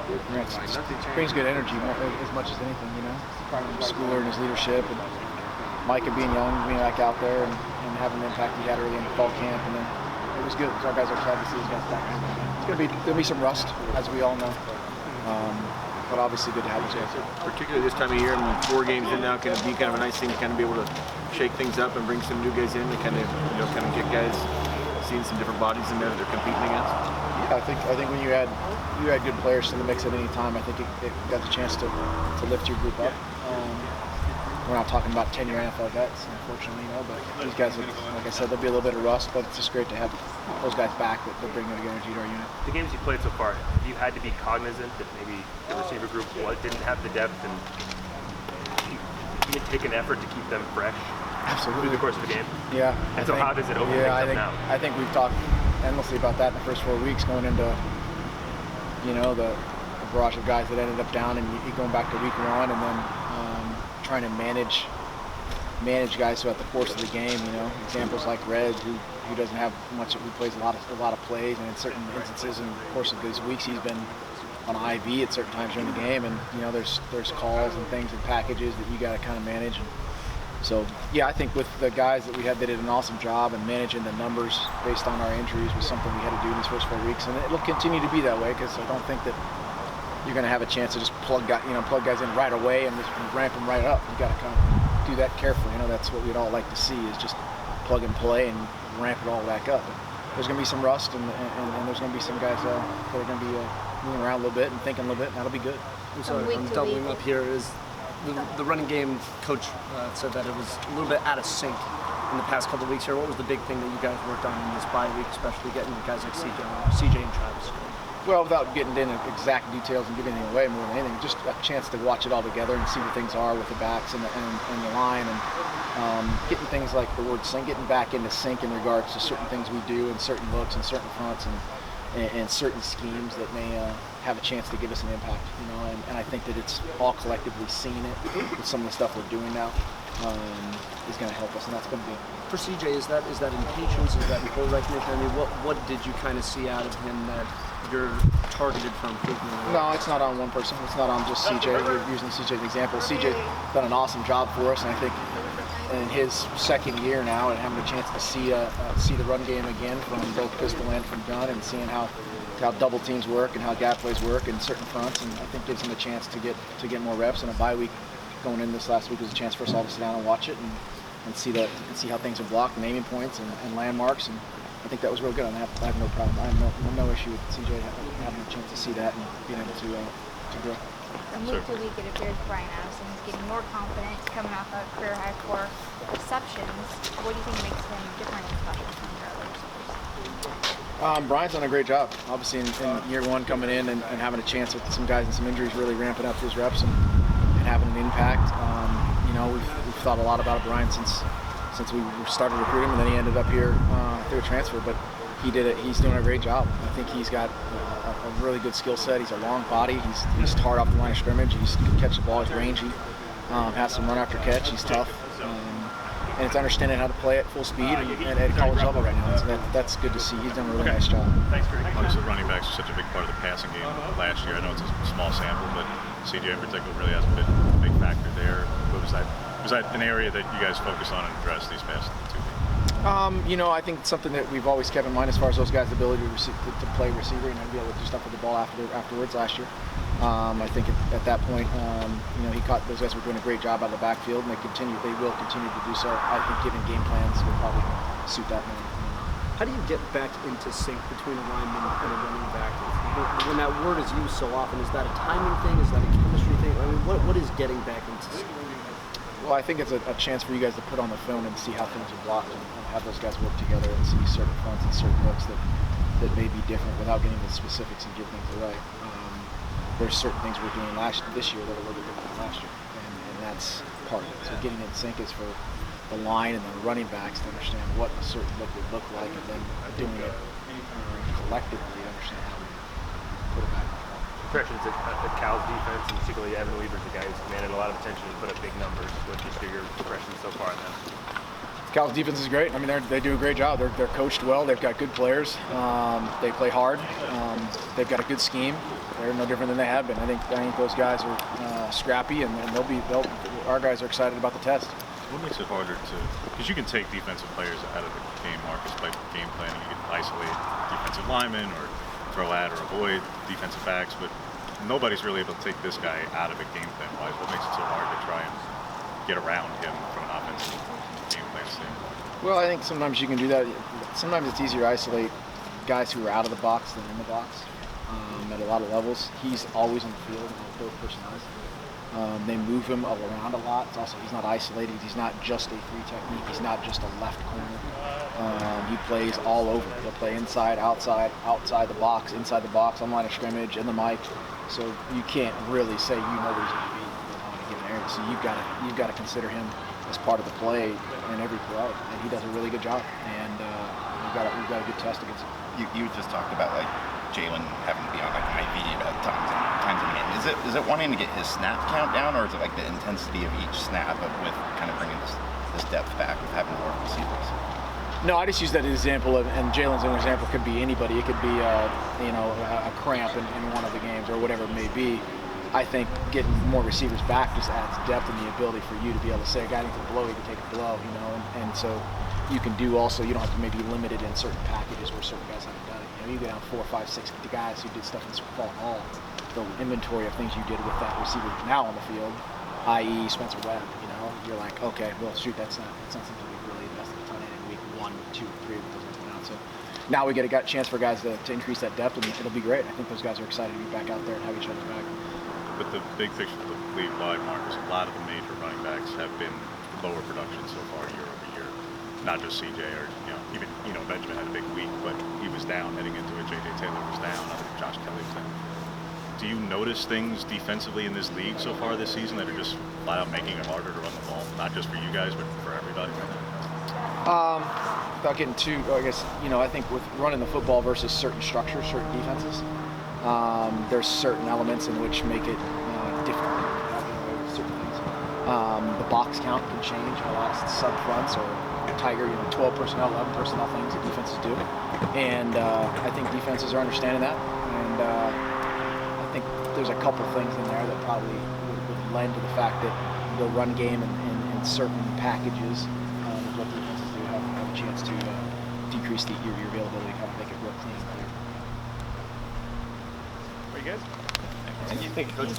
It brings good energy as much as anything, you know. Schooler and his leadership, and Micah being young, being back out there, and having the impact he had early in the fall camp, and then it was good. Our guys are excited to see his guys back. There'll be some rust, as we all know, but obviously good to have those guys. Particularly this time of year, I mean, 4 games in now, can it be kind of a nice thing to kind of be able to shake things up and bring some new guys in to kind of get guys seeing some different bodies in there that they're competing against? Yeah, I think when you add good players to the mix at any time, I think it got the chance to lift your group up. We're not talking about 10-year NFL vets, unfortunately, you know, but these guys, like I said, there'll be a little bit of rust, but it's just great to have those guys back that bring good energy to our unit. The games you played so far, have you had to be cognizant that maybe the receiver group didn't have the depth, and you take an effort to keep them fresh? Absolutely. Through the course of the game? Yeah. So how does it open things up now? I think we've talked endlessly about that in the first 4 weeks, going into, you know, the barrage of guys that ended up down, and you going back to week 1, and then trying to manage guys throughout the course of the game. You know, examples like Red, who doesn't have much, who plays a lot of plays, and in certain instances in the course of these weeks he's been on IV at certain times during the game, and you know there's calls and things and packages that you got to kind of manage. And so yeah, I think with the guys that we had, they did an awesome job, and managing the numbers based on our injuries was something we had to do in these first 4 weeks, and it'll continue to be that way, because I don't think that you're going to have a chance to just plug guys in right away and just ramp them right up. You got to kind of do that carefully. You know, that's what we'd all like to see, is just plug and play and ramp it all back up. But there's going to be some rust, and there's going to be some guys that are going to be moving around a little bit and thinking a little bit, and that'll be good. I'm sorry, I'm doubling up here. Is the running game coach said that it was a little bit out of sync in the past couple of weeks here. What was the big thing that you guys worked on in this bye week, especially getting guys like CJ and Travis? Well, without getting into exact details and giving anything away more than anything, just a chance to watch it all together and see where things are with the backs and the line, and getting things like the word sync, getting back into sync in regards to certain things we do and certain looks and certain fronts and certain schemes that may have a chance to give us an impact, you know, and I think that it's all collectively seeing it with some of the stuff we're doing now is going to help us, and that's going to be. For CJ, is that impatience, is that goal recognition? I mean, what did you kind of see out of him that you're targeted for improvement? No, it's not on one person. It's not on just CJ. We're using CJ as an example. CJ done an awesome job for us, and I think in his second year now, and having a chance to see the run game again from both pistol and from gun, and seeing how double teams work and how gap plays work in certain fronts, and I think gives him a chance to get more reps. And a bye week going in this last week was a chance for us all to sit down and watch it and see how things are blocked, naming points and landmarks, and I think that was real good. I have no problem. I have no issue with CJ having a chance to see that and being able to grow. From week to week, it appears Brian Addison is getting more confident, coming off a career high 4 receptions. What do you think makes him different and special from your other receivers? Brian's done a great job. Obviously, in year 1 coming in and having a chance with some guys and some injuries, really ramping up his reps and having an impact. You know, we've thought a lot about Brian since we started recruiting him, and then he ended up here through a transfer. But he did it. He's doing a great job. I think he's got a really good skill set. He's a long body. He's hard off the line of scrimmage. He can catch the ball. He's rangy. Has some run after catch. He's tough. And it's understanding how to play at full speed and at college level right now. So that's good to see. He's done a really nice job. Thanks, Greg. Obviously, running backs are such a big part of the passing game last year. I know it's a small sample, but CJ in particular really has been a big factor there. Was that an area that you guys focus on and address these past 2 weeks? You know, I think it's something that we've always kept in mind as far as those guys' ability to play receiver and be able to do stuff with the ball afterwards last year. I think at that point, you know, those guys were doing a great job out of the backfield, and they will continue to do so. I think given game plans will probably suit that more. How do you get back into sync between a lineman and a running back? When that word is used so often, is that a timing thing? Is that a chemistry thing? I mean, what is getting back into sync? Well, I think it's a chance for you guys to put on the film and see how things are blocked and have those guys work together and see certain fronts and certain looks that may be different without getting into the specifics and give things away. There's certain things we're doing this year that are a little bit different than last year, and that's part of it. So getting in sync is for the line and the running backs to understand what a certain look would look like, and then doing it collectively to understand how we put it back. Impressions at Cal's defense, and particularly Evan Weaver's a guy who's commanded a lot of attention and put up big numbers. What just your impressions so far on that? Cal's defense is great. I mean, they do a great job. They're coached well. They've got good players. They play hard. They've got a good scheme. They're no different than they have been. I think those guys are scrappy, and our guys are excited about the test. What makes it harder because you can take defensive players out of the game, Marcus, by game planning. You can isolate defensive linemen or throw at or avoid defensive backs, but nobody's really able to take this guy out of it game plan-wise. What makes it so hard to try and get around him from an offensive game plan standpoint? Well, I think sometimes you can do that. Sometimes it's easier to isolate guys who are out of the box than in the box at a lot of levels. He's always on the field, both personalities. They move him around a lot. It's also, he's not isolated. He's not just a free technique. He's not just a left corner. He plays all over. He'll play inside, outside the box, inside the box, on line of scrimmage, in the mic. So you can't really say you know where he's going to be on a given area. So you've got to consider him as part of the play in every play, and he does a really good job. And we've got a good test against him. You just talked about like Jalen having to be on like an IV at times in the game. Is it wanting to get his snap count down, or is it like the intensity of each snap, but with kind of bringing this depth back with having more receivers? No, I just use that as an example, and Jalen's an example. Could be anybody. It could be a cramp in one of the games or whatever it may be. I think getting more receivers back just adds depth and the ability for you to be able to say a guy needs a blow, he can take a blow, and so you can do also. You don't have to maybe limit it in certain packages where certain guys haven't done it. You go down 4, 5, 6 guys who did stuff in fall ball. The inventory of things you did with that receiver now on the field, i.e. Spencer Webb, you're like, okay, well, shoot, that's not something we really invested a ton in week 1, 2, 3 with those guys out. So now we get a chance for guys to increase that depth, and it'll be great. I think those guys are excited to be back out there and have each other back. But the big picture for the league-wide, Marcus, a lot of the major running backs have been lower production so far year over year. Not just CJ or even Benjamin had a big week, but he was down heading into it. JJ Taylor was down. Josh Kelly was down. Do you notice things defensively in this league so far this season that are just flat out making it harder to run the ball, not just for you guys, but for everybody right now? Without getting too, I think with running the football versus certain structures, certain defenses, there's certain elements in which make it different. Certain things. The box count can change. A lot of sub fronts or Tiger, 12 personnel, 11 personnel things that defenses do, and I think defenses are understanding that, and I think there's a couple things in there that probably would lend to the fact that the run game and certain packages of what defenses do have a chance to decrease your availability, kind of make it real clean and clear. Are you guys? And you think Coach